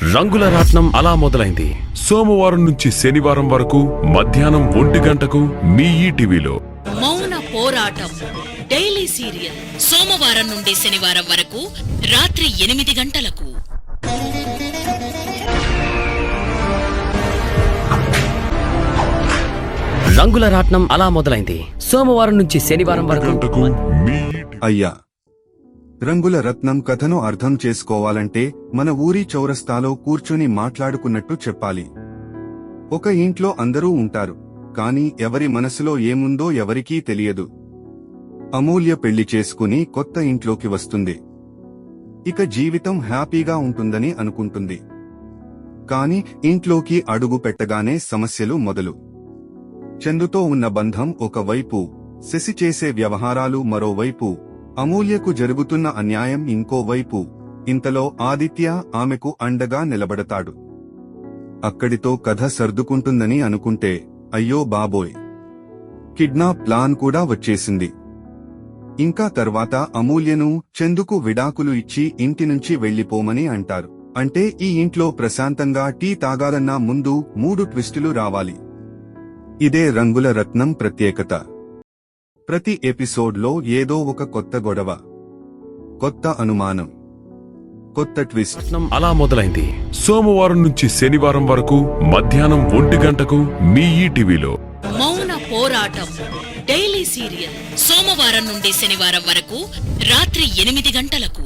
రంగుల రాట్నం అలా మొదలైంది. సోమవారం నుంచి శనివారం వరకు మధ్యాహ్నం 1 గంటకు మీ ఈటీవీలో. మౌన పోరాటం డైలీ సీరియల్ సోమవారం నుండి శనివారం వరకు రాత్రి 8 గంటలకు. రంగుల రాట్నం అలా మొదలైంది. సోమవారం నుంచి శనివారం వరకు. అయ్యా, రంగుల రత్నం కథను అర్థం చేసుకోవాలంటే మన ఊరి చౌరస్తాలో కూర్చుని మాట్లాడుకున్నట్టు చెప్పాలి. ఒక ఇంట్లో అందరూ ఉంటారు, కాని ఎవరి మనసులో ఏముందో ఎవరికీ తెలియదు. అమూల్య పెళ్లి చేసుకుని కొత్త ఇంట్లోకి వస్తుంది. ఇక జీవితం హ్యాపీగా ఉంటుందని అనుకుంటుంది. కాని ఇంట్లోకి అడుగు పెట్టగానే సమస్యలు మొదలు. చందుతో ఉన్న బంధం ఒకవైపు, శశి చేసే వ్యవహారాలు మరోవైపు, అమూల్యకు జరుగుతున్న అన్యాయం ఇంకోవైపు. ఇంతలో ఆదిత్య ఆమెకు అండగా నిలబడతాడు. అక్కడితో కథ సర్దుకుంటుందని అనుకుంటే అయ్యో బాబోయ్, కిడ్నాప్ ప్లాన్ కూడా వచ్చేసింది. ఇంకా తర్వాత అమూల్యను చందుకు విడాకులు ఇచ్చి ఇంటి నుంచి వెళ్లిపోమని అంటారు. అంటే ఈ ఇంట్లో ప్రశాంతంగా టీ తాగాలన్నా ముందు 3 ట్విస్టులు రావాలి. ఇదే రంగుల రత్నం ప్రత్యేకత. ప్రతి ఎపిసోడ్లో ఏదో ఒక కొత్త గొడవ, కొత్త అనుమానం, కొత్త ట్విస్ట్. రత్నం అలా మొదలైంది. సోమవారం నుంచి శనివారం వరకు మధ్యాహ్నం 1 గంటకు మీ ఈటీవీలో. మౌన పోరాటం డైలీ సీరియల్ సోమవారం నుండి శనివారం వరకు రాత్రి 8 గంటలకు.